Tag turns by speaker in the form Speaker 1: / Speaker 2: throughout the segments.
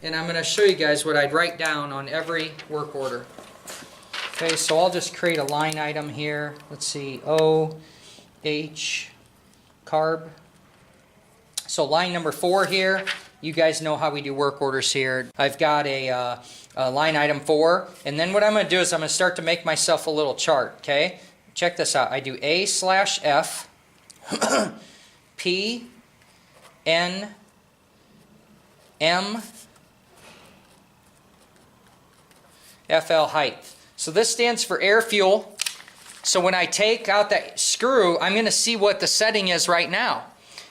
Speaker 1: and I'm going to show you guys what I'd write down on every work order. Okay, so I'll just create a line item here. Let's see, O, H, Carb. So line number 4 here, you guys know how we do work orders here. I've got a line item 4, and then what I'm going to do is I'm going to start to make myself a little chart, okay? Check this out. I do A/F, P, N, M, FL height. So this stands for air fuel. So when I take out that screw, I'm going to see what the setting is right now.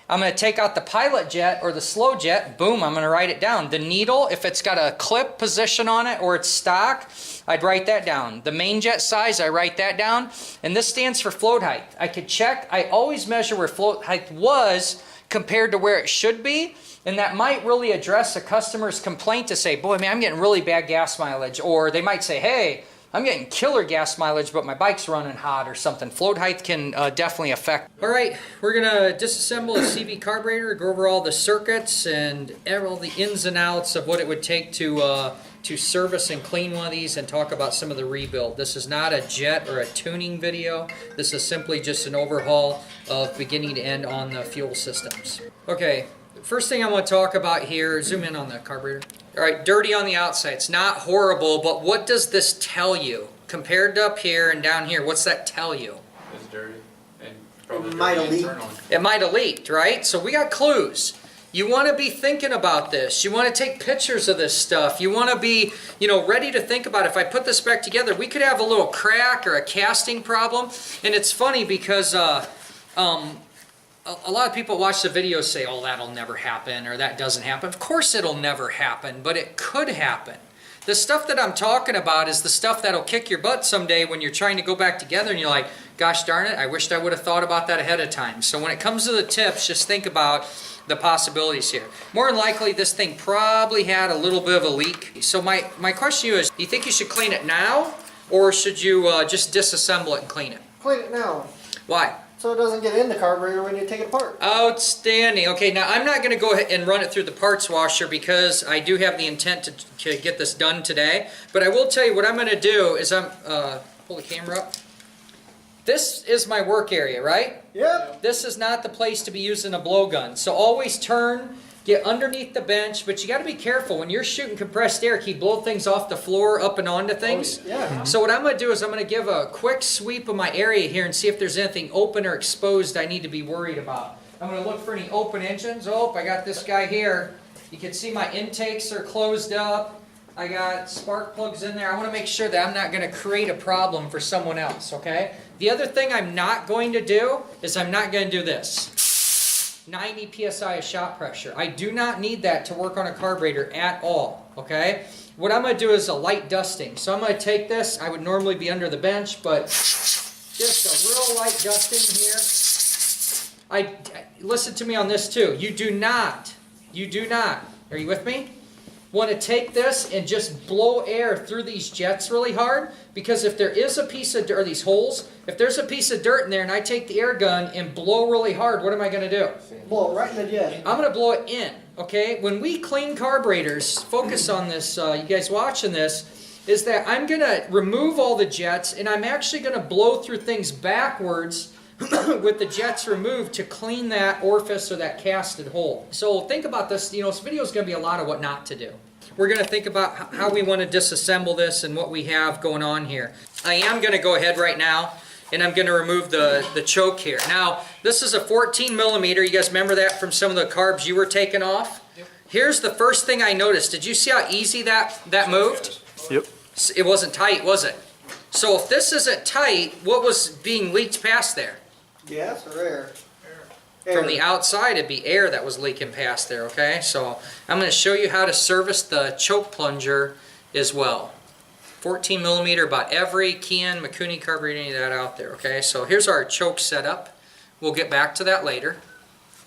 Speaker 1: I'm going to take out the pilot jet or the slow jet, boom, I'm going to write it down. The needle, if it's got a clip position on it or it's stock, I'd write that down. The main jet size, I write that down. And this stands for float height. I could check, I always measure where float height was compared to where it should be. And that might really address a customer's complaint to say, boy, man, I'm getting really bad gas mileage. Or they might say, hey, I'm getting killer gas mileage, but my bike's running hot or something. Float height can definitely affect. All right, we're gonna disassemble a CV carburetor, go over all the circuits and all the ins and outs of what it would take to service and clean one of these, and talk about some of the rebuild. This is not a jet or a tuning video. This is simply just an overhaul of beginning to end on the fuel systems. Okay, first thing I want to talk about here, zoom in on the carburetor. All right, dirty on the outside. It's not horrible, but what does this tell you? Compared to up here and down here, what's that tell you?
Speaker 2: It's dirty. And probably
Speaker 3: It might have leaked.
Speaker 2: internally.
Speaker 1: It might have leaked, right? So we got clues. You want to be thinking about this. You want to take pictures of this stuff. You want to be, ready to think about, if I put this back together, we could have a little crack or a casting problem. And it's funny because a lot of people watch the videos say, oh, that'll never happen, or that doesn't happen. Of course it'll never happen, but it could happen. The stuff that I'm talking about is the stuff that'll kick your butt someday when you're trying to go back together and you're like, gosh darn it, I wished I would have thought about that ahead of time. So when it comes to the tips, just think about the possibilities here. More than likely, this thing probably had a little bit of a leak. So my question to you is, do you think you should clean it now, or should you just disassemble it and clean it?
Speaker 3: Clean it now,
Speaker 1: Why?
Speaker 3: so it doesn't get in the carburetor when you take it apart.
Speaker 1: Outstanding. Okay, now I'm not going to go ahead and run it through the parts washer because I do have the intent to get this done today. But I will tell you what I'm going to do is pull the camera up. This is my work area, right?
Speaker 3: Yep.
Speaker 1: This is not the place to be using a blowgun. So always turn, get underneath the bench, but you got to be careful. When you're shooting compressed air, keep blow things off the floor, up and onto things.
Speaker 3: Oh, yeah.
Speaker 1: So what I'm going to do is I'm going to give a quick sweep of my area here and see if there's anything open or exposed I need to be worried about. I'm going to look for any open engines. Oh, I got this guy here. You can see my intakes are closed up. I got spark plugs in there. I want to make sure that I'm not going to create a problem for someone else, okay? The other thing I'm not going to do is I'm not going to do this. 90 psi of shot pressure. I do not need that to work on a carburetor at all, okay? What I'm going to do is a light dusting. So I'm going to take this. I would normally be under the bench, but just a real light dusting here. Listen to me on this too. You do not, are you with me? Want to take this and just blow air through these jets really hard, because if there is a piece of dirt, or these holes, if there's a piece of dirt in there and I take the air gun and blow really hard, what am I going to do?
Speaker 3: Blow it right in the jet.
Speaker 1: I'm going to blow it in, okay? When we clean carburetors, focus on this, you guys watching this, is that I'm going to remove all the jets and I'm actually going to blow through things backwards with the jets removed to clean that orifice or that casted hole. So think about this, this video is going to be a lot of what not to do. We're going to think about how we want to disassemble this and what we have going on here. I am going to go ahead right now and I'm going to remove the choke here. Now, this is a 14 millimeter. You guys remember that from some of the carbs you were taking off? Yep. Here's the first thing I noticed. Did you see how easy that moved?
Speaker 4: Yep.
Speaker 1: It wasn't tight, was it? So if this isn't tight, what was being leaked past there?
Speaker 3: Gas or air?
Speaker 1: From the outside, it'd be air that was leaking past there, okay? So I'm going to show you how to service the choke plunger as well. 14 millimeter, about every Kian, Mikuni carburetor, any of that out there, okay? So here's our choke setup. We'll get back to that later,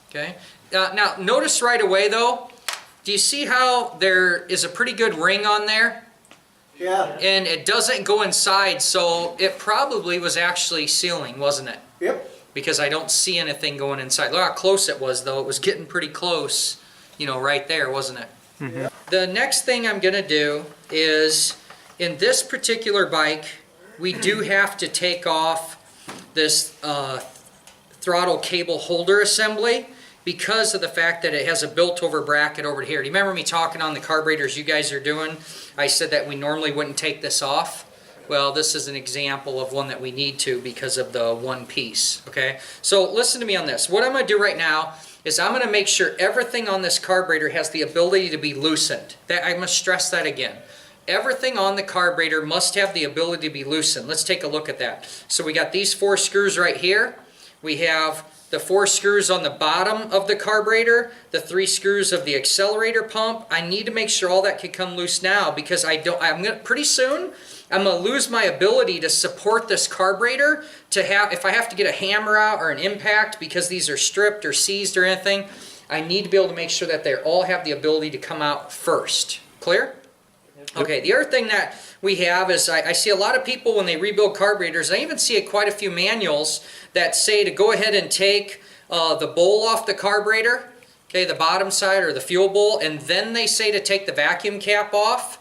Speaker 1: okay? Now, notice right away, though, do you see how there is a pretty good ring on there?
Speaker 3: Yeah.
Speaker 1: And it doesn't go inside, so it probably was actually sealing, wasn't it?
Speaker 3: Yep.
Speaker 1: Because I don't see anything going inside. Look how close it was, though. It was getting pretty close, right there, wasn't it?
Speaker 3: Mm-hmm.
Speaker 1: The next thing I'm going to do is, in this particular bike, we do have to take off this throttle cable holder assembly because of the fact that it has a built-over bracket over here. Do you remember me talking on the carburetors you guys are doing? I said that we normally wouldn't take this off. Well, this is an example of one that we need to because of the one piece, okay? So listen to me on this. What I'm going to do right now is I'm going to make sure everything on this carburetor has the ability to be loosened. I must stress that again. Everything on the carburetor must have the ability to be loosened. Let's take a look at that. So we got these 4 screws right here. We have the 4 screws on the bottom of the carburetor, the 3 screws of the accelerator pump. I need to make sure all that can come loose now because pretty soon I'm going to lose my ability to support this carburetor if I have to get a hammer out or an impact because these are stripped or seized or anything. I need to be able to make sure that they all have the ability to come out first. Clear? Okay, the other thing that we have is I see a lot of people when they rebuild carburetors, I even see quite a few manuals that say to go ahead and take the bowl off the carburetor, okay, the bottom side or the fuel bowl, and then they say to take the vacuum cap off.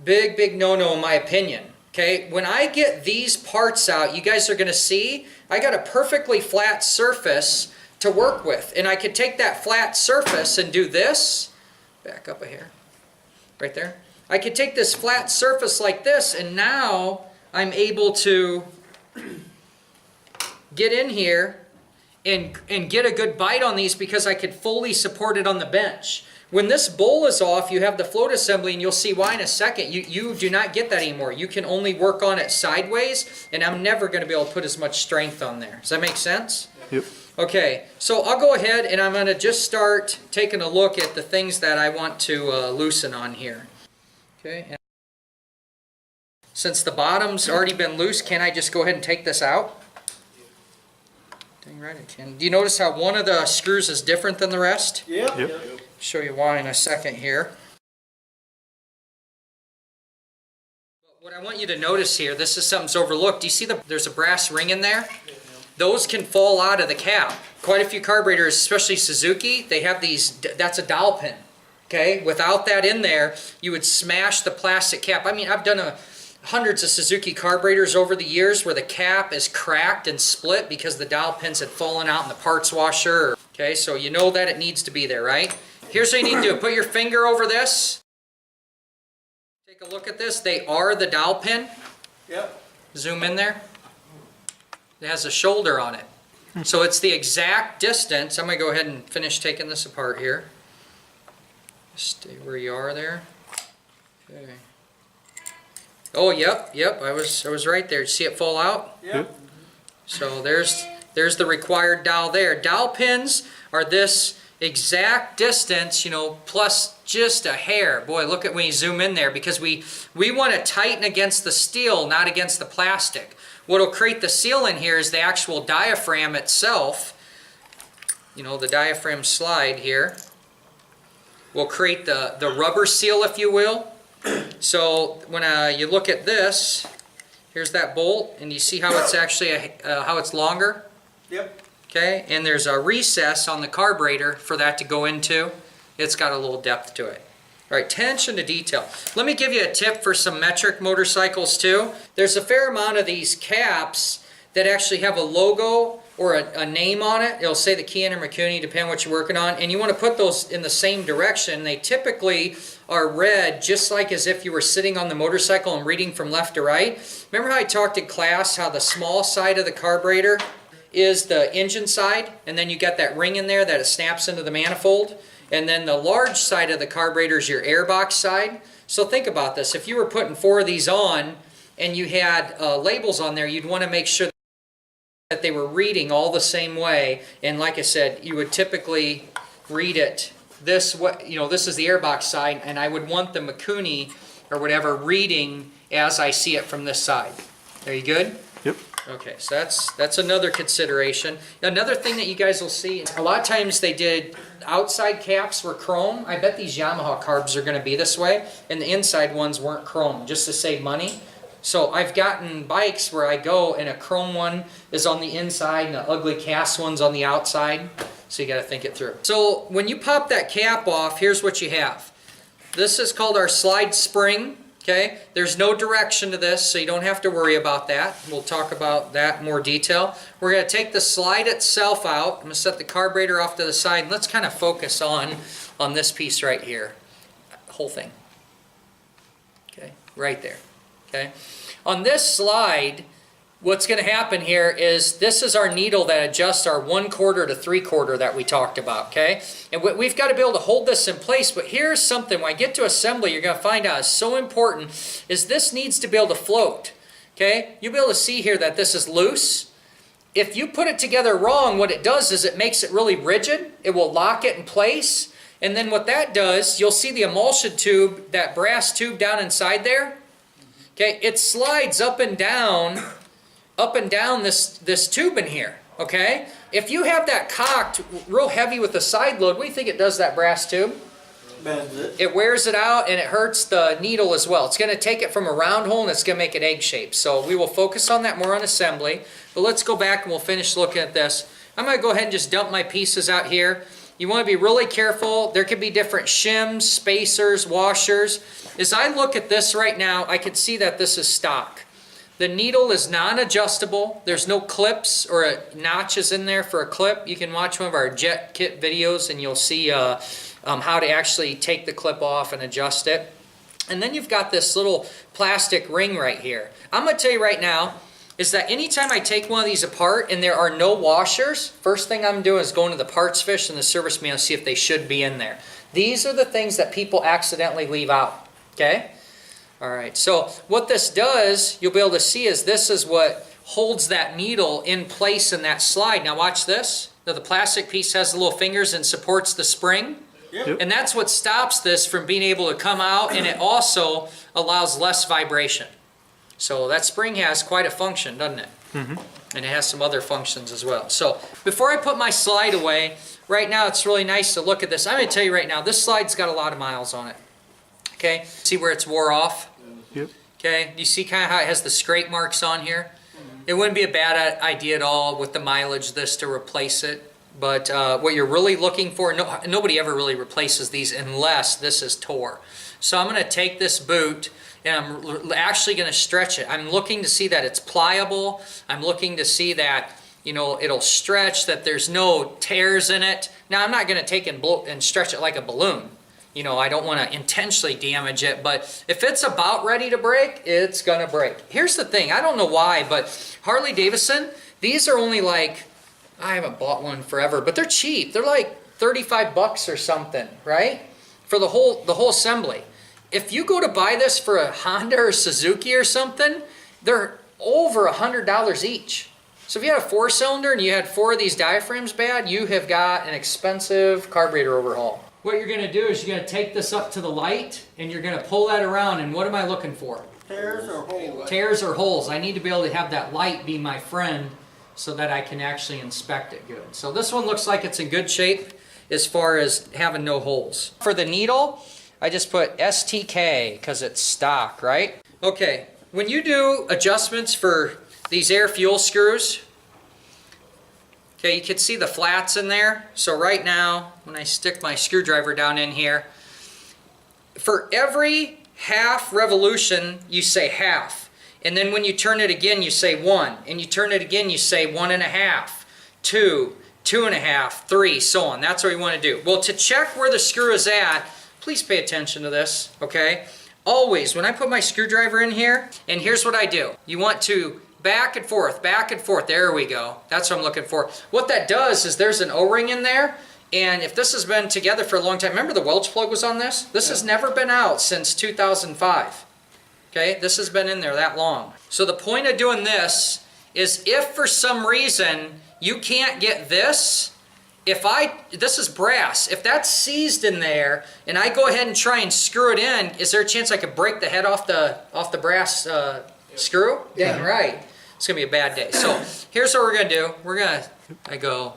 Speaker 1: Big no-no in my opinion. Okay, when I get these parts out, you guys are going to see I got a perfectly flat surface to work with. And I could take that flat surface and do this. Back up a hair. Right there. I could take this flat surface like this, and now I'm able to get in here and get a good bite on these because I could fully support it on the bench. When this bowl is off, you have the float assembly, and you'll see why in a second. You do not get that anymore. You can only work on it sideways, and I'm never going to be able to put as much strength on there. Does that make sense?
Speaker 4: Yep.
Speaker 1: Okay, so I'll go ahead and I'm going to just start taking a look at the things that I want to loosen on here. Okay. And since the bottom's already been loose, can I just go ahead and take this out? Dang right I can. Do you notice how one of the screws is different than the rest?
Speaker 3: Yep.
Speaker 4: Yep.
Speaker 1: Show you why in a second here. What I want you to notice here, this is something's overlooked. Do you see there's a brass ring in there? Those can fall out of the cap. Quite a few carburetors, especially Suzuki, they have these, that's a dowel pin. Okay, without that in there, you would smash the plastic cap. I mean, I've done hundreds of Suzuki carburetors over the years where the cap is cracked and split because the dowel pins had fallen out in the parts washer. Okay, so you know that it needs to be there, right? Here's what you need to do. Put your finger over this. Take a look at this. They are the dowel pin.
Speaker 3: Yep.
Speaker 1: Zoom in there. It has a shoulder on it. So it's the exact distance. I'm going to go ahead and finish taking this apart here. Stay where you are there. Okay. Oh, yep. I was right there. Did you see it fall out?
Speaker 3: Yep.
Speaker 1: So there's the required dowel there. Dowel pins are this exact distance, plus just a hair. Boy, look at when you zoom in there because we want to tighten against the steel, not against the plastic. What will create the seal in here is the actual diaphragm itself. The diaphragm slide here will create the rubber seal, if you will. So when you look at this, here's that bolt, and you see how it's actually how it's longer.
Speaker 3: Yep.
Speaker 1: Okay, and there's a recess on the carburetor for that to go into. It's got a little depth to it. All right, attention to detail. Let me give you a tip for some metric motorcycles too. There's a fair amount of these caps that actually have a logo or a name on it. It'll say the Keen or Mikuni, depending on what you're working on. And you want to put those in the same direction. They typically are read just like as if you were sitting on the motorcycle and reading from left to right. Remember how I talked in class how the small side of the carburetor is the engine side, and then you got that ring in there that it snaps into the manifold, and then the large side of the carburetor is your airbox side. So think about this. If you were putting 4 of these on and you had labels on there, you'd want to make sure that they were reading all the same way. And like I said, you would typically read it this way. This is the airbox side, and I would want the Mikuni or whatever reading as I see it from this side. Are you good?
Speaker 4: Yep.
Speaker 1: Okay, so that's another consideration. Another thing that you guys will see, a lot of times they did outside caps were chrome. I bet these Yamaha carbs are going to be this way, and the inside ones weren't chrome, just to save money. So I've gotten bikes where I go and a chrome one is on the inside and the ugly cast one's on the outside. So you got to think it through. So when you pop that cap off, here's what you have. This is called our slide spring. Okay, there's no direction to this, so you don't have to worry about that. We'll talk about that in more detail. We're going to take the slide itself out. I'm going to set the carburetor off to the side. And let's kind of focus on this piece right here. Whole thing. Okay, right there. Okay, on this slide, what's going to happen here is this is our needle that adjusts our 1/4 to 3/4 that we talked about, okay? And we've got to be able to hold this in place, but here's something, when I get to assembly, you're going to find out is so important, is this needs to be able to float, okay? You'll be able to see here that this is loose. If you put it together wrong, what it does is it makes it really rigid. It will lock it in place, and then what that does, you'll see the emulsion tube, that brass tube down inside there, okay? It slides up and down this tube in here, okay? If you have that cocked real heavy with the side load, what do you think it does, that brass tube?
Speaker 3: Bends it.
Speaker 1: It wears it out and it hurts the needle as well. It's going to take it from a round hole and it's going to make it egg shaped. So we will focus on that more on assembly. But let's go back and we'll finish looking at this. I'm going to go ahead and just dump my pieces out here. You want to be really careful. There could be different shims, spacers, washers. As I look at this right now, I can see that this is stock. The needle is non-adjustable. There's no clips or notches in there for a clip. You can watch one of our jet kit videos and you'll see how to actually take the clip off and adjust it. And then you've got this little plastic ring right here. I'm going to tell you right now is that anytime I take one of these apart and there are no washers, first thing I'm doing is going to the parts fish and the service manual to see if they should be in there. These are the things that people accidentally leave out, okay? All right, so what this does, you'll be able to see is this is what holds that needle in place in that slide. Now watch this. Now the plastic piece has the little fingers and supports the spring.
Speaker 3: Yep.
Speaker 1: And that's what stops this from being able to come out, and it also allows less vibration. So that spring has quite a function, doesn't it? Mm-hmm. And it has some other functions as well. So before I put my slide away, right now it's really nice to look at this. I'm going to tell you right now, this slide's got a lot of miles on it. Okay, see where it's wore off?
Speaker 4: Yep.
Speaker 1: Okay, you see kind of how it has the scrape marks on here? It wouldn't be a bad idea at all with the mileage this to replace it. But what you're really looking for, nobody ever really replaces these unless this is tore. So I'm going to take this boot and I'm actually going to stretch it. I'm looking to see that it's pliable. I'm looking to see that, you know, it'll stretch, that there's no tears in it. Now I'm not going to take and stretch it like a balloon. You know, I don't want to intentionally damage it, but if it's about ready to break, it's going to break. Here's the thing, I don't know why, but Harley Davidson, these are only like, I haven't bought one forever, but they're cheap. They're like 35 bucks or something, right? For the whole assembly. If you go to buy this for a Honda or Suzuki or something, they're over $100 each. So if you had a 4-cylinder and you had 4 of these diaphragms bad, you have got an expensive carburetor overhaul. What you're going to do is you're going to take this up to the light and you're going to pull that around, and what am I looking for?
Speaker 3: Tears or holes?
Speaker 1: Tears or holes. I need to be able to have that light be my friend so that I can actually inspect it good. So this one looks like it's in good shape as far as having no holes. For the needle, I just put STK because it's stock, right? Okay, when you do adjustments for these air fuel screws, okay, you can see the flats in there. So right now, when I stick my screwdriver down in here, for every half revolution, you say half. And then when you turn it again, you say 1. And you turn it again, you say 1.5, 2, 2.5, 3, so on. That's what we want to do. Well, to check where the screw is at, please pay attention to this, okay? Always, when I put my screwdriver in here, and here's what I do. You want to back and forth, there we go. That's what I'm looking for. What that does is there's an O-ring in there, and if this has been together for a long time, remember the Welch plug was on this? This has never been out since 2005. Okay, this has been in there that long. So the point of doing this is if for some reason you can't get this, this is brass, if that's seized in there and I go ahead and try and screw it in, is there a chance I could break the head off the brass screw? Dang right. It's gonna be a bad day. So here's what we're gonna do. I go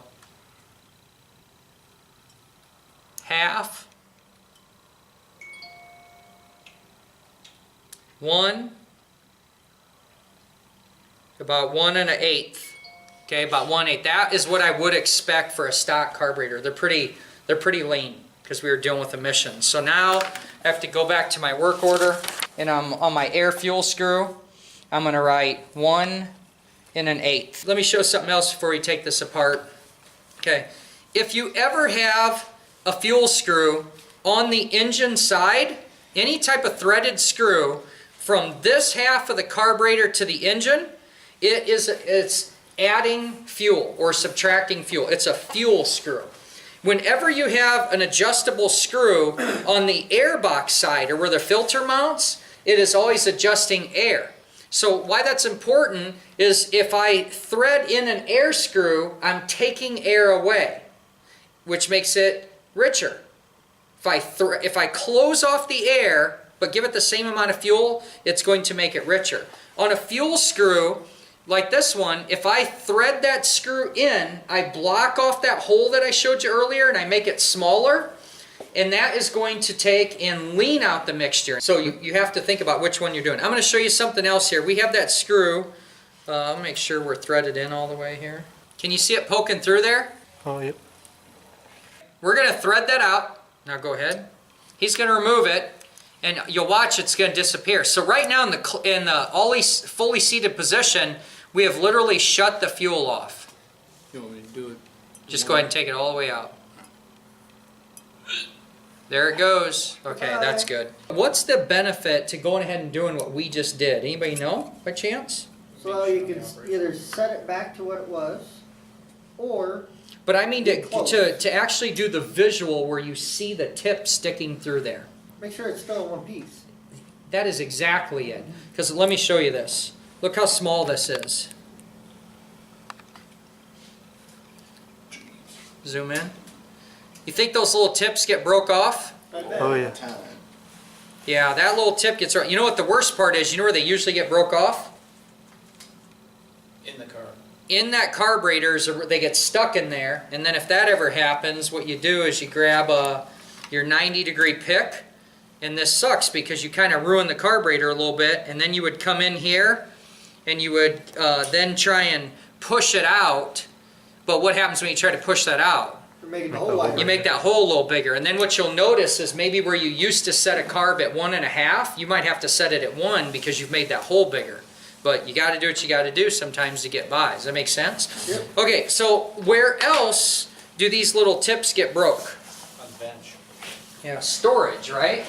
Speaker 1: half, 1, about 1 1/8. Okay, about 1/8. That is what I would expect for a stock carburetor. They're pretty lean. because we were dealing with emissions. So now I have to go back to my work order, and I'm on my air fuel screw. I'm going to write 1 1/8. Let me show something else before we take this apart. Okay, if you ever have a fuel screw on the engine side, any type of threaded screw from this half of the carburetor to the engine, it's adding fuel or subtracting fuel. It's a fuel screw. Whenever you have an adjustable screw on the air box side or where the filter mounts, it is always adjusting air. So why that's important is if I thread in an air screw, I'm taking air away, which makes it richer. If I close off the air but give it the same amount of fuel, it's going to make it richer. On a fuel screw like this one, if I thread that screw in, I block off that hole that I showed you earlier and I make it smaller, and that is going to take and lean out the mixture. So you have to think about which one you're doing. I'm going to show you something else here. We have that screw. I'll make sure we're threaded in all the way here. Can you see it poking through there?
Speaker 3: Oh, yep.
Speaker 1: We're going to thread that out. Now go ahead. He's going to remove it, and you'll watch it's going to disappear. So right now in the always fully seated position, we have literally shut the fuel off.
Speaker 2: You want me to do it?
Speaker 1: Just go ahead and take it all the way out. There it goes. Okay, that's good. What's the benefit to going ahead and doing what we just did? Anybody know by chance?
Speaker 3: So you can either set it back to what it was, or
Speaker 1: But I mean to actually do the visual where you see the tip sticking through there.
Speaker 3: make sure it's still in one piece.
Speaker 1: That is exactly it. Because let me show you this. Look how small this is. Zoom in. You think those little tips get broke off?
Speaker 3: Oh, yeah.
Speaker 1: Yeah, that little tip gets... You know what the worst part is? You know where they usually get broke off?
Speaker 2: In the car.
Speaker 1: In that carburetor, they get stuck in there. And then if that ever happens, what you do is you grab your 90-degree pick. And this sucks because you kind of ruin the carburetor a little bit. And then you would come in here and you would then try and push it out. But what happens when you try to push that out?
Speaker 3: You're making the whole wider.
Speaker 1: You make that hole a little bigger. And then what you'll notice is maybe where you used to set a carb at 1.5, you might have to set it at 1 because you've made that hole bigger. But you got to do what you got to do sometimes to get by. Does that make sense?
Speaker 3: Yep.
Speaker 1: Okay, so where else do these little tips get broke?
Speaker 2: On the bench.
Speaker 1: Yeah, storage, right?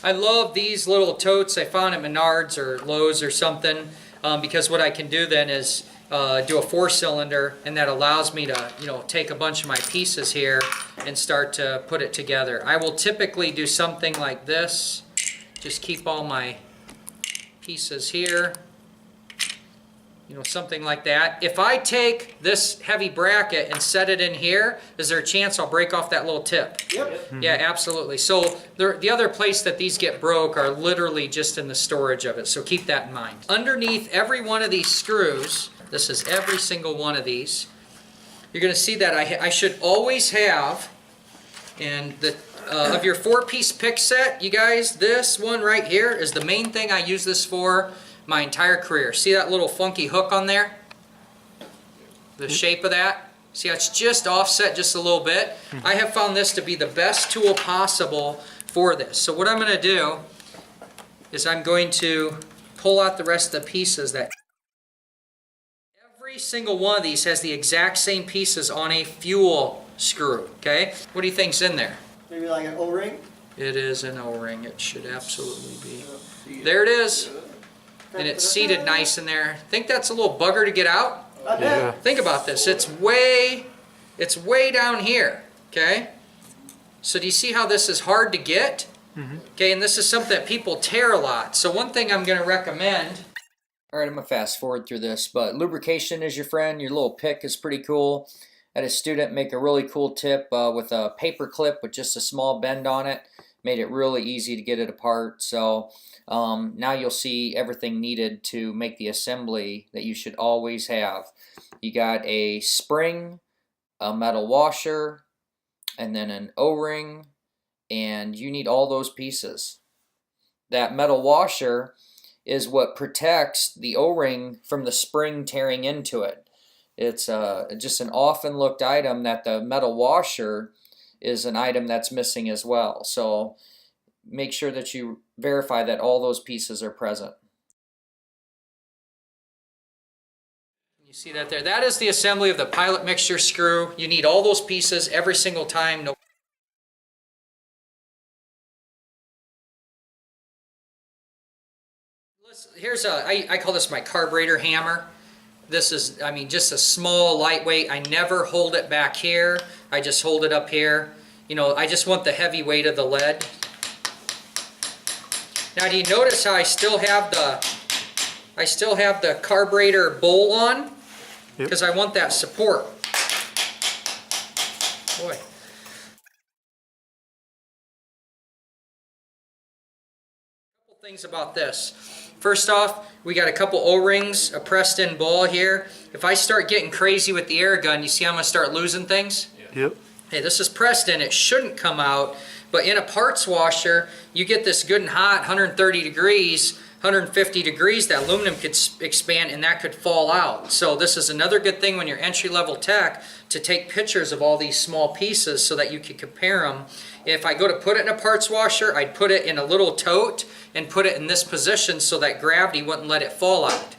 Speaker 1: I love these little totes I found at Menards or Lowe's or something because what I can do then is do a 4-cylinder, and that allows me to, take a bunch of my pieces here and start to put it together. I will typically do something like this. Just keep all my pieces here. Something like that. If I take this heavy bracket and set it in here, is there a chance I'll break off that little tip?
Speaker 3: Yep.
Speaker 1: Yeah, absolutely. So the other place that these get broke are literally just in the storage of it. So keep that in mind. Underneath every one of these screws, this is every single one of these, you're going to see that I should always have, and of your 4-piece pick set, you guys, this one right here is the main thing I use this for my entire career. See that little funky hook on there? The shape of that? See how it's just offset just a little bit? I have found this to be the best tool possible for this. So what I'm going to do is I'm going to pull out the rest of the pieces. That every single one of these has the exact same pieces on a fuel screw. Okay? What do you think's in there?
Speaker 3: Maybe like an O-ring.
Speaker 1: It is an O-ring. It should absolutely be. There it is. And it's seated nice in there. Think that's a little bugger to get out?
Speaker 3: Yeah.
Speaker 1: Think about this. It's way down here. Okay? So do you see how this is hard to get? Okay, and this is something that people tear a lot. So one thing I'm going to recommend. All right, I'm going to fast forward through this, but lubrication is your friend. Your little pick is pretty cool. I had a student make a really cool tip with a paper clip with just a small bend on it. Made it really easy to get it apart. So now you'll see everything needed to make the assembly that you should always have. You got a spring, a metal washer, and then an O-ring, and you need all those pieces. That metal washer is what protects the O-ring from the spring tearing into it. It's just an often looked item that the metal washer is an item that's missing as well. So make sure that you verify that all those pieces are present. You see that there? That is the assembly of the pilot mixture screw. You need all those pieces every single time. No. Here's I call this my carburetor hammer. This is, I mean, just a small, lightweight. I never hold it back here. I just hold it up here. You know, I just want the heavy weight of the lead. Now, do you notice how I still have the carburetor bowl on? Because I want that support. Boy. A couple things about this. First off, we got a couple O-rings, a pressed in ball here. If I start getting crazy with the air gun, you see I'm going to start losing things?
Speaker 4: Yep.
Speaker 1: Hey, this is pressed in. It shouldn't come out, but in a parts washer, you get this good and hot, 130 degrees, 150 degrees, that aluminum could expand and that could fall out. So this is another good thing when you're entry-level tech, to take pictures of all these small pieces so that you can compare them. If I go to put it in a parts washer, I'd put it in a little tote and put it in this position so that gravity wouldn't let it fall out.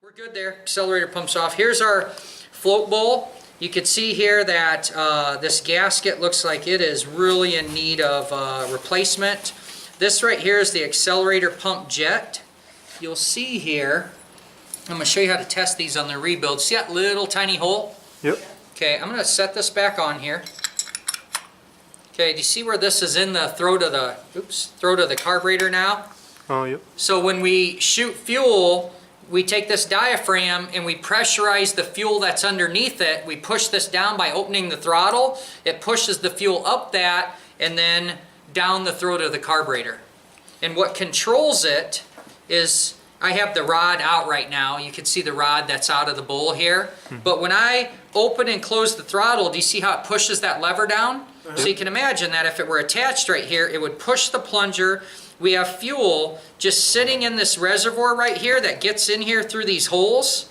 Speaker 1: We're good there. Accelerator pumps off. Here's our float bowl. You can see here that this gasket looks like it is really in need of replacement. This right here is the accelerator pump jet. You'll see here, I'm going to show you how to test these on the rebuild. See that little tiny hole?
Speaker 4: Yep.
Speaker 1: Okay, I'm going to set this back on here. Okay, do you see where this is in the throat of the carburetor now?
Speaker 4: Oh, yep.
Speaker 1: So when we shoot fuel, we take this diaphragm and we pressurize the fuel that's underneath it. We push this down by opening the throttle. It pushes the fuel up that and then down the throat of the carburetor. And what controls it is, I have the rod out right now. You can see the rod that's out of the bowl here. But when I open and close the throttle, do you see how it pushes that lever down? So you can imagine that if it were attached right here, it would push the plunger. We have fuel just sitting in this reservoir right here that gets in here through these holes.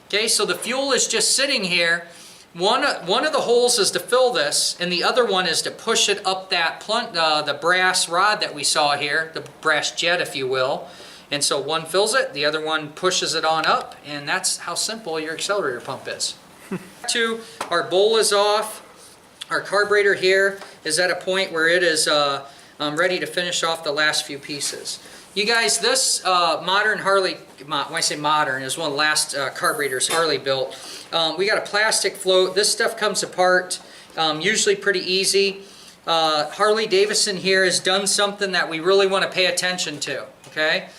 Speaker 1: Okay, so the fuel is just sitting here. One of the holes is to fill this, and the other one is to push it up that the brass rod that we saw here, the brass jet, if you will. And so one fills it, the other one pushes it on up, and that's how simple your accelerator pump is. Two, our bowl is off. Our carburetor here is at a point where it is ready to finish off the last few pieces. You guys, this modern Harley, when I say modern, is one of the last carburetors Harley built. We got a plastic float. This stuff comes apart usually pretty easy. Harley Davidson here has done something that we really want to pay attention to. Okay,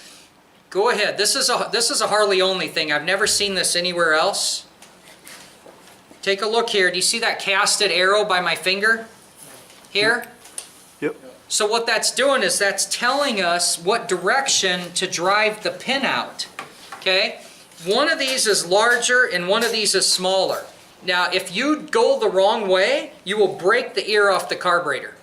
Speaker 1: go ahead. This is a Harley only thing. I've never seen this anywhere else. Take a look here. Do you see that casted arrow by my finger here?
Speaker 4: Yep.
Speaker 1: So what that's doing is that's telling us what direction to drive the pin out. Okay? One of these is larger and one of these is smaller. Now, if you go the wrong way, you will break the ear off the carburetor.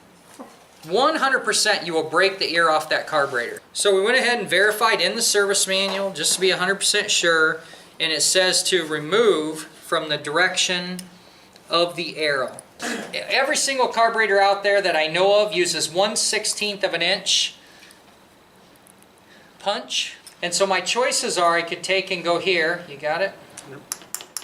Speaker 1: 100% you will break the ear off that carburetor. So we went ahead and verified in the service manual just to be 100% sure, and it says to remove from the direction of the arrow. Every single carburetor out there that I know of uses 1/16 of an inch punch. And so my choices are, I could take and go here, you got it?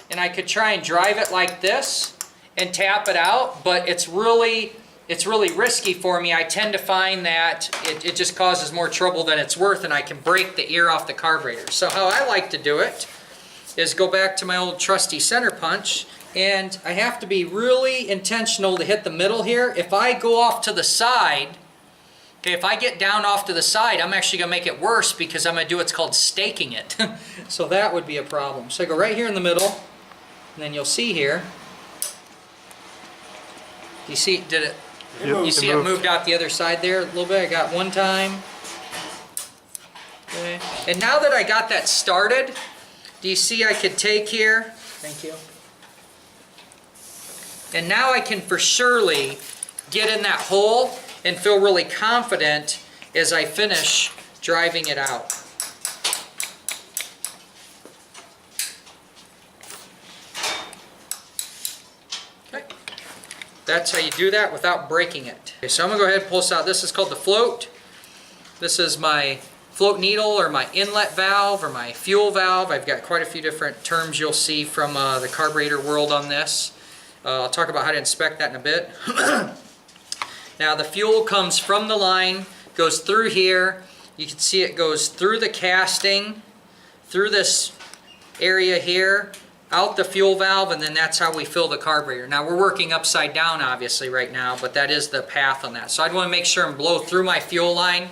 Speaker 1: And I could try and drive it like this and tap it out, but it's really risky for me. I tend to find that it just causes more trouble than it's worth, and I can break the ear off the carburetor. So how I like to do it is go back to my old trusty center punch, and I have to be really intentional to hit the middle here. If I go off to the side, okay, if I get down off to the side, I'm actually going to make it worse because I'm going to do what's called staking it. So that would be a problem. So I go right here in the middle, and then you'll see here. Do you see, did it?
Speaker 4: Yep,
Speaker 1: You see it moved out the other side there a little bit. I got one time. Okay. And now that I got that started, do you see I could take here? Thank you. And now I can for surely get in that hole and feel really confident as I finish driving it out. Okay. That's how you do that without breaking it. Okay, so I'm going to go ahead and pull this out. This is called the float. This is my float needle or my inlet valve or my fuel valve. I've got quite a few different terms you'll see from the carburetor world on this. I'll talk about how to inspect that in a bit. Now the fuel comes from the line, goes through here. You can see it goes through the casting, through this area here, out the fuel valve, and then that's how we fill the carburetor. Now we're working upside down obviously right now, but that is the path on that. So I'd want to make sure and blow through my fuel line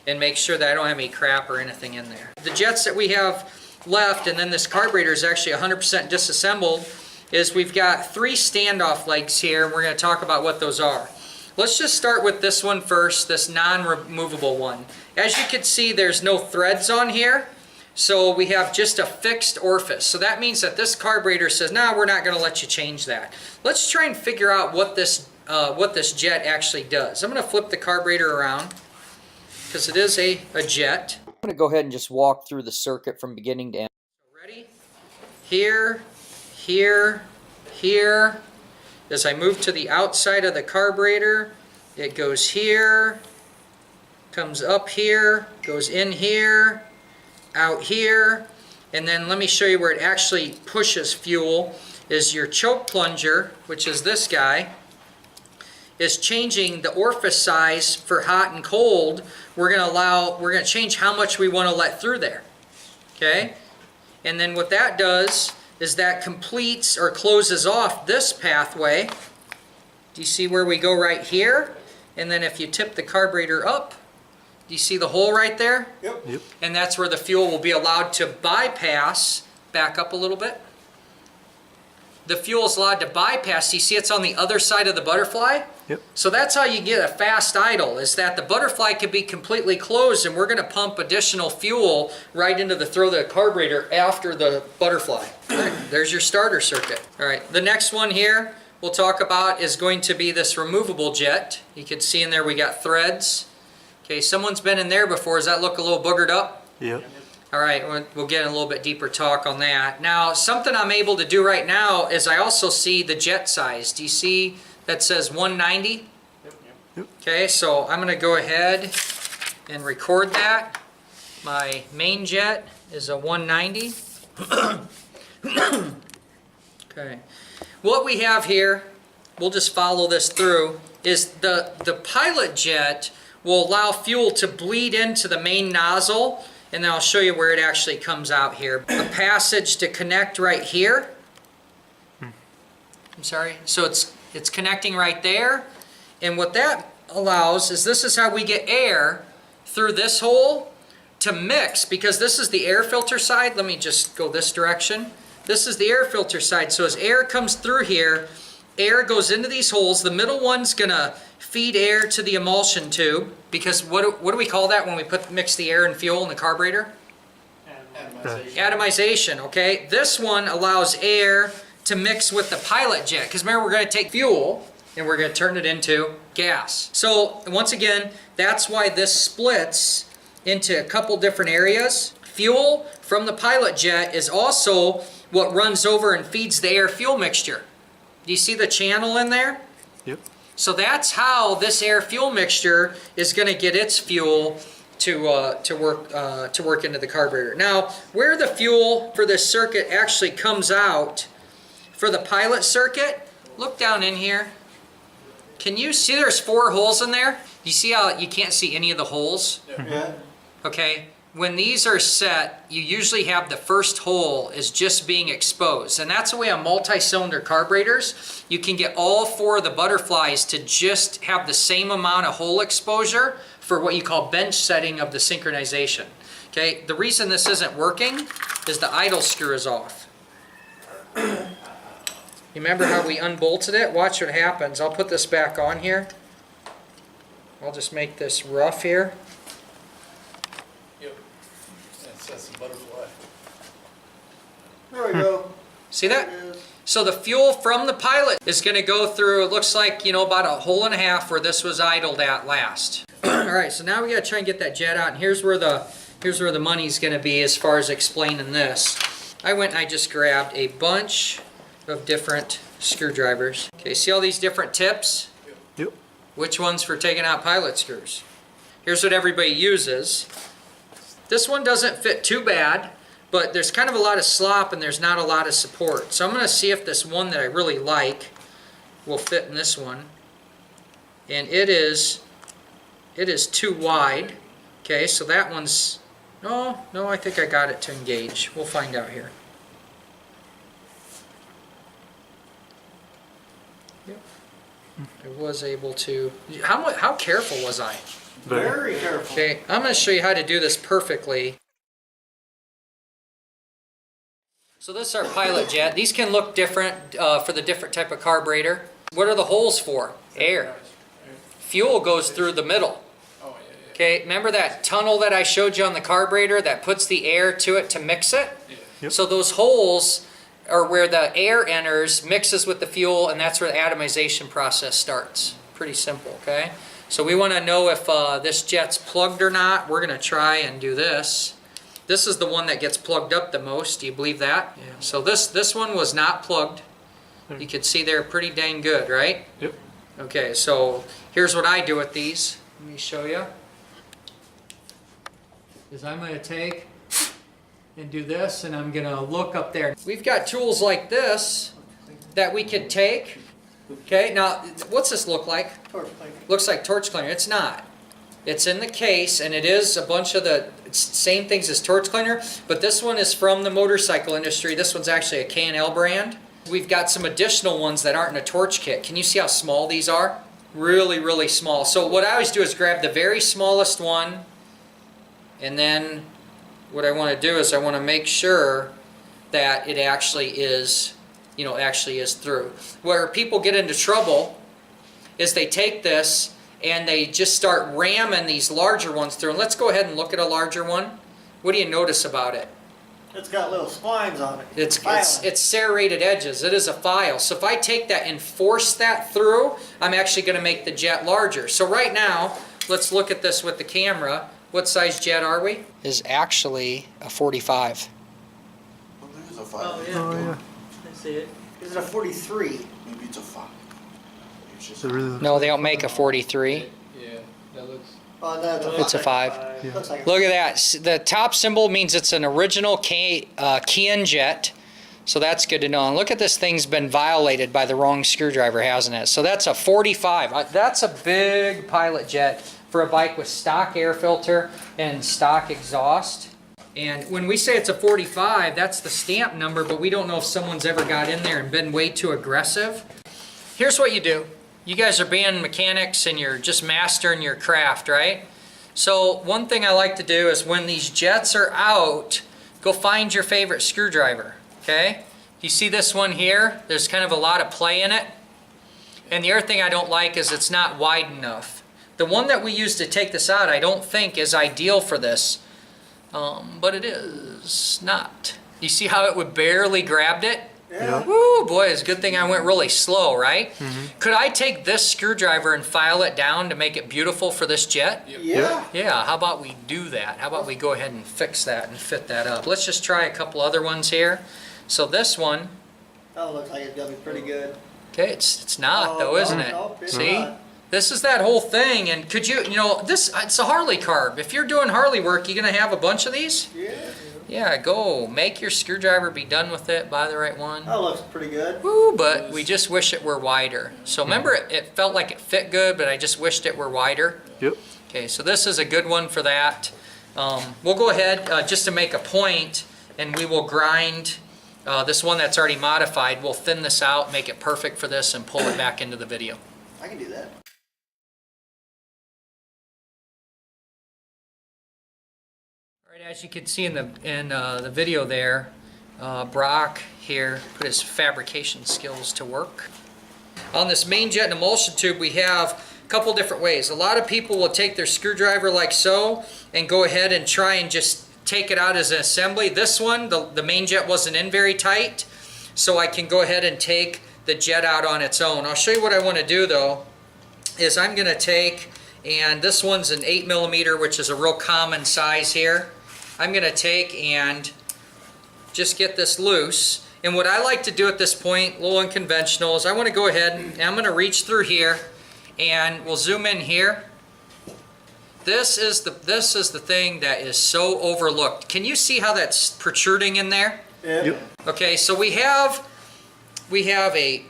Speaker 1: and make sure that I don't have any crap or anything in there. The jets that we have left, and then this carburetor is actually 100% disassembled, is we've got 3 standoff legs here, and we're going to talk about what those are. Let's just start with this one first, this non-removable one. As you can see, there's no threads on here, so we have just a fixed orifice. So that means that this carburetor says, no, we're not going to let you change that. Let's try and figure out what this jet actually does. I'm going to flip the carburetor around, because it is a jet. I'm going to go ahead and just walk through the circuit from beginning to end. Ready? Here, here, here. As I move to the outside of the carburetor, it goes here, comes up here, goes in here, out here, and then let me show you where it actually pushes fuel. Is your choke plunger, which is this guy, is changing the orifice size for hot and cold. We're going to change how much we want to let through there. Okay? And then what that does is that completes or closes off this pathway. Do you see where we go right here? And then if you tip the carburetor up, do you see the hole right there?
Speaker 4: Yep.
Speaker 1: And that's where the fuel will be allowed to bypass. Back up a little bit. The fuel is allowed to bypass. You see it's on the other side of the butterfly?
Speaker 4: Yep.
Speaker 1: So that's how you get a fast idle, is that the butterfly could be completely closed and we're going to pump additional fuel right into the throat of the carburetor after the butterfly. All right, there's your starter circuit. All right, the next one here we'll talk about is going to be this removable jet. You can see in there we got threads. Okay, someone's been in there before. Does that look a little boogered up?
Speaker 4: Yep.
Speaker 1: All right, we'll get a little bit deeper talk on that. Now, something I'm able to do right now is I also see the jet size. Do you see that says 190?
Speaker 4: Yep.
Speaker 1: Okay, so I'm going to go ahead and record that. My main jet is a 190. Okay. What we have here, we'll just follow this through, is the pilot jet will allow fuel to bleed into the main nozzle, and then I'll show you where it actually comes out here. A passage to connect right here. I'm sorry. So it's connecting right there. And what that allows is this is how we get air through this hole to mix, because this is the air filter side. Let me just go this direction. This is the air filter side. So as air comes through here, air goes into these holes. The middle one's going to feed air to the emulsion tube, because what do we call that when we mix the air and fuel in the carburetor? Atomization, okay? This one allows air to mix with the pilot jet, because remember, we're going to take fuel and we're going to turn it into gas. So once again, that's why this splits into a couple different areas. Fuel from the pilot jet is also what runs over and feeds the air-fuel mixture. Do you see the channel in there?
Speaker 4: Yep.
Speaker 1: So that's how this air-fuel mixture is going to get its fuel to work into the carburetor. Now, where the fuel for this circuit actually comes out for the pilot circuit, look down in here. Can you see there's 4 holes in there? You see how you can't see any of the holes?
Speaker 3: Yeah.
Speaker 1: Okay. When these are set, you usually have the first hole is just being exposed. And that's the way on multi-cylinder carburetors, you can get all 4 of the butterflies to just have the same amount of hole exposure for what you call bench setting of the synchronization. Okay, the reason this isn't working is the idle screw is off. You remember how we unbolted it? Watch what happens. I'll put this back on here. I'll just make this rough here.
Speaker 2: That's a butterfly.
Speaker 3: There we go.
Speaker 1: See that?
Speaker 3: There it is.
Speaker 1: So the fuel from the pilot is going to go through, it looks like, you know, about a hole and a half where this was idled at last. All right, so now we got to try and get that jet out, and here's where the money's going to be as far as explaining this. I went and I just grabbed a bunch of different screwdrivers. Okay, see all these different tips?
Speaker 4: Yep.
Speaker 1: Which one's for taking out pilot screws? Here's what everybody uses. This one doesn't fit too bad, but there's kind of a lot of slop and there's not a lot of support. So I'm going to see if this one that I really like will fit in this one. And it is too wide. Okay, so that one's, no, I think I got it to engage. We'll find out here. Yep. I was able to, how careful was I?
Speaker 3: Very careful.
Speaker 1: Okay, I'm going to show you how to do this perfectly. So this is our pilot jet. These can look different for the different type of carburetor. What are the holes for? Air. Fuel goes through the middle.
Speaker 2: Oh, yeah, yeah.
Speaker 1: Okay, remember that tunnel that I showed you on the carburetor that puts the air to it to mix it?
Speaker 2: Yeah.
Speaker 4: Yep.
Speaker 1: So those holes are where the air enters, mixes with the fuel, and that's where the atomization process starts. Pretty simple, okay? So we want to know if this jet's plugged or not. We're going to try and do this. This is the one that gets plugged up the most. Do you believe that? Yeah. So this one was not plugged. You can see they're pretty dang good, right?
Speaker 4: Yep.
Speaker 1: Okay, so here's what I do with these. Let me show you. Is I'm going to take and do this, and I'm going to look up there. We've got tools like this that we could take. Okay, now what's this look like?
Speaker 3: Torch cleaner.
Speaker 1: Looks like torch cleaner. It's not. It's in the case, and it is a bunch of the same things as torch cleaner, but this one is from the motorcycle industry. This one's actually a K&L brand. We've got some additional ones that aren't in a torch kit. Can you see how small these are? Really, really small. So what I always do is grab the very smallest one, and then what I want to do is I want to make sure that it actually is, actually is through. Where people get into trouble is they take this and they just start ramming these larger ones through. And let's go ahead and look at a larger one. What do you notice about it?
Speaker 3: It's got little splines on it.
Speaker 1: It's serrated edges. It is a file. So if I take that and force that through, I'm actually going to make the jet larger. So right now, let's look at this with the camera. What size jet are we? Is actually a 45.
Speaker 5: Oh, there's a 5.
Speaker 3: Oh, yeah.
Speaker 4: Oh, yeah.
Speaker 3: I see it. Is it a 43?
Speaker 5: Maybe it's a 5. It's just
Speaker 4: It really looks
Speaker 1: No, they don't make a 43.
Speaker 2: Yeah, that looks.
Speaker 3: Oh, no,
Speaker 1: It's a 5.
Speaker 4: Yeah.
Speaker 3: Looks like a
Speaker 1: Look at that. The top symbol means it's an original Kian jet. So that's good to know. And look at this thing's been violated by the wrong screwdriver, hasn't it? So that's a 45. That's a big pilot jet for a bike with stock air filter and stock exhaust. And when we say it's a 45, that's the stamp number, but we don't know if someone's ever got in there and been way too aggressive. Here's what you do. You guys are being mechanics and you're just mastering your craft, right? So one thing I like to do is when these jets are out, go find your favorite screwdriver, okay? You see this one here? There's kind of a lot of play in it. And the other thing I don't like is it's not wide enough. The one that we use to take this out, I don't think is ideal for this, but it is not. You see how it would barely grabbed it?
Speaker 3: Yeah.
Speaker 1: Woo, boy, it's a good thing I went really slow, right? Could I take this screwdriver and file it down to make it beautiful for this jet?
Speaker 3: Yeah.
Speaker 1: Yeah, how about we do that? How about we go ahead and fix that and fit that up? Let's just try a couple other ones here. So this one,
Speaker 3: That one looks like it's gonna be pretty good.
Speaker 1: okay, it's not
Speaker 3: Oh,
Speaker 1: though,
Speaker 3: no,
Speaker 1: isn't it?
Speaker 3: no, it's
Speaker 1: See?
Speaker 3: not.
Speaker 1: This is that whole thing, and could you know, it's a Harley carb. If you're doing Harley work, you gonna have a bunch of these?
Speaker 3: Yeah.
Speaker 1: Yeah, go make your screwdriver, be done with it, buy the right one.
Speaker 3: That looks pretty good.
Speaker 1: Woo, but we just wish it were wider. So remember, it felt like it fit good, but I just wished it were wider.
Speaker 4: Yep.
Speaker 1: Okay, so this is a good one for that. We'll go ahead, just to make a point, and we will grind this one that's already modified. We'll thin this out, make it perfect for this, and pull it back into the video.
Speaker 3: I can do that.
Speaker 1: All right, as you can see in the video there, Brock here put his fabrication skills to work. On this main jet and emulsion tube, we have a couple different ways. A lot of people will take their screwdriver like so and go ahead and try and just take it out as an assembly. This one, the main jet wasn't in very tight, so I can go ahead and take the jet out on its own. I'll show you what I want to do though, is I'm going to take, and this one's an 8mm, which is a real common size here. I'm going to take and just get this loose. And what I like to do at this point, a little unconventional, is I want to go ahead and I'm going to reach through here, and we'll zoom in here. This is the thing that is so overlooked. Can you see how that's protruding in there?
Speaker 3: Yeah.
Speaker 4: Yep.
Speaker 1: Okay, so we have a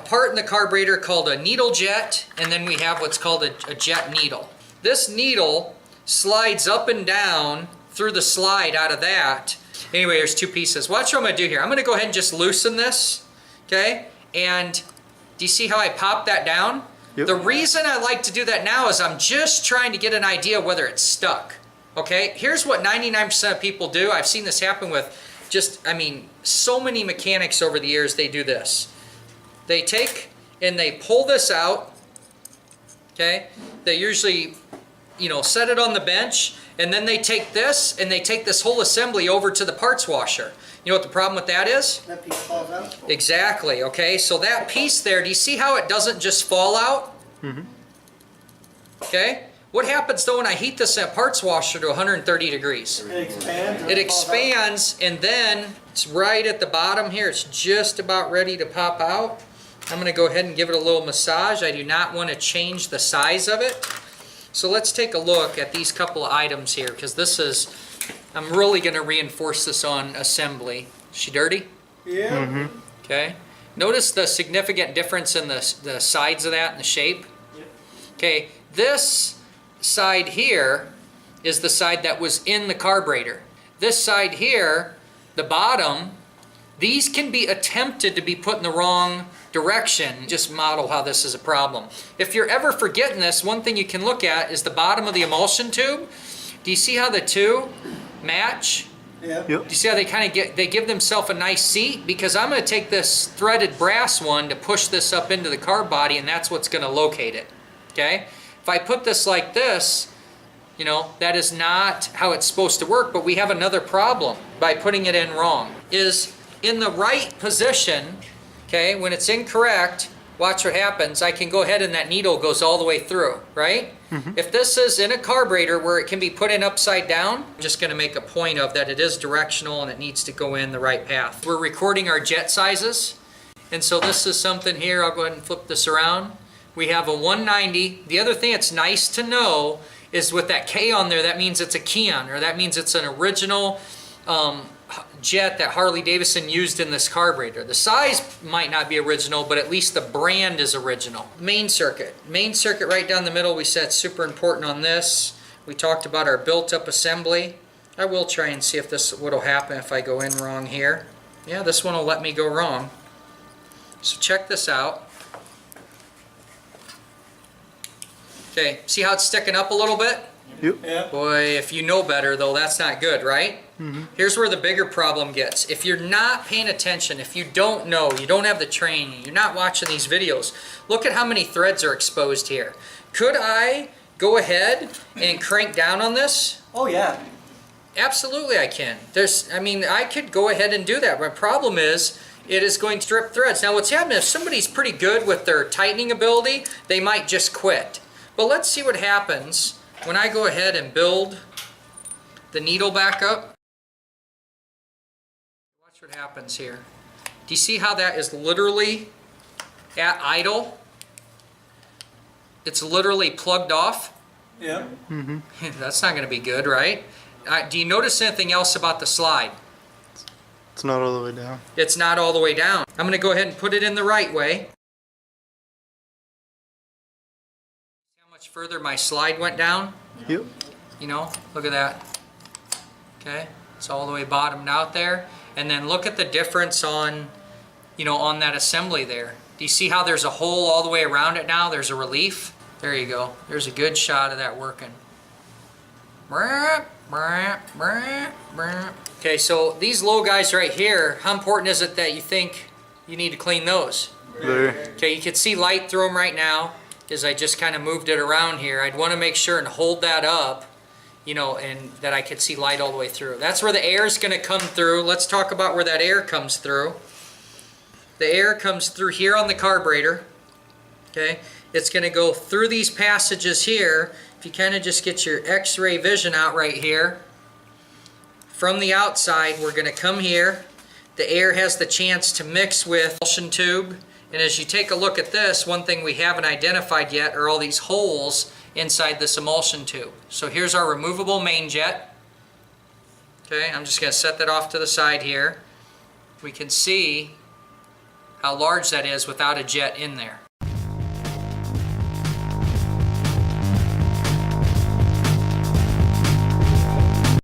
Speaker 1: part in the carburetor called a needle jet, and then we have what's called a jet needle. This needle slides up and down through the slide out of that. Anyway, there's two pieces. Watch what I'm going to do here. I'm going to go ahead and just loosen this, okay? And do you see how I pop that down?
Speaker 4: Yep.
Speaker 1: The reason I like to do that now is I'm just trying to get an idea whether it's stuck, okay? Here's what 99% of people do. I've seen this happen with so many mechanics over the years. They do this. They take and they pull this out, okay? They usually, set it on the bench, and then they take this and they take this whole assembly over to the parts washer. You know what the problem with that is?
Speaker 3: That piece falls out.
Speaker 1: Exactly, okay? So that piece there, do you see how it doesn't just fall out?
Speaker 4: Mm-hmm.
Speaker 1: Okay? What happens though when I heat this at parts washer to 130 degrees?
Speaker 3: It expands.
Speaker 1: It expands, and then it's right at the bottom here. It's just about ready to pop out. I'm going to go ahead and give it a little massage. I do not want to change the size of it. So let's take a look at these couple of items here, because I'm really going to reinforce this on assembly. Is she dirty?
Speaker 3: Yeah.
Speaker 4: Mm-hmm.
Speaker 1: Okay. Notice the significant difference in the sides of that and the shape.
Speaker 3: Yep.
Speaker 1: Okay, this side here is the side that was in the carburetor. This side here, the bottom, these can be attempted to be put in the wrong direction. Just model how this is a problem. If you're ever forgetting this, one thing you can look at is the bottom of the emulsion tube. Do you see how the two match?
Speaker 3: Yeah.
Speaker 4: Yep.
Speaker 1: Do you see how they give themselves a nice seat? Because I'm going to take this threaded brass one to push this up into the carb body, and that's what's going to locate it. Okay? If I put this like this, that is not how it's supposed to work, but we have another problem by putting it in wrong. Is in the right position, okay, when it's incorrect, watch what happens. I can go ahead and that needle goes all the way through, right? Mm-hmm. If this is in a carburetor where it can be put in upside down, I'm just going to make a point of that it is directional and it needs to go in the right path. We're recording our jet sizes, and so this is something here. I'll go ahead and flip this around. We have a 190. The other thing that's nice to know is with that K on there, that means it's a Keon, or that means it's an original jet that Harley Davidson used in this carburetor. The size might not be original, but at least the brand is original. Main circuit right down the middle. We said super important on this. We talked about our built-up assembly. I will try and see if what'll happen if I go in wrong here. Yeah, this one will let me go wrong. So check this out. Okay, see how it's sticking up a little bit?
Speaker 4: Yep.
Speaker 3: Yeah.
Speaker 1: Boy, if you know better though, that's not good, right? Mm-hmm. Here's where the bigger problem gets. If you're not paying attention, if you don't know, you don't have the training, you're not watching these videos, look at how many threads are exposed here. Could I go ahead and crank down on this?
Speaker 3: Oh yeah.
Speaker 1: Absolutely I can. I could go ahead and do that. My problem is, it is going to strip threads. Now what's happening, if somebody's pretty good with their tightening ability, they might just quit. But let's see what happens when I go ahead and build the needle back up. Watch what happens here. Do you see how that is literally at idle? It's literally plugged off.
Speaker 3: Yeah.
Speaker 4: Mm-hmm.
Speaker 1: That's not going to be good, right? Do you notice anything else about the slide?
Speaker 4: It's not all the way down.
Speaker 1: It's not all the way down. I'm going to go ahead and put it in the right way. See how much further my slide went down?
Speaker 4: Yep.
Speaker 1: Look at that. Okay, it's all the way bottomed out there. And then look at the difference on, on that assembly there. Do you see how there's a hole all the way around it now? There's a relief. There you go. There's a good shot of that working. Okay, so these low guys right here, how important is it that you think you need to clean those?
Speaker 4: Very.
Speaker 1: Okay, you can see light through them right now as I just kind of moved it around here. I'd want to make sure and hold that up you know, and that I could see light all the way through. That's where the air is going to come through. Let's talk about where that air comes through. The air comes through here on the carburetor. Okay, it's going to go through these passages here. If you kind of just get your X-ray vision out right here, from the outside, we're going to come here. The air has the chance to mix with emulsion tube. And as you take a look at this, one thing we haven't identified yet are all these holes inside this emulsion tube. So here's our removable main jet. Okay, I'm just going to set that off to the side here. We can see how large that is without a jet in there.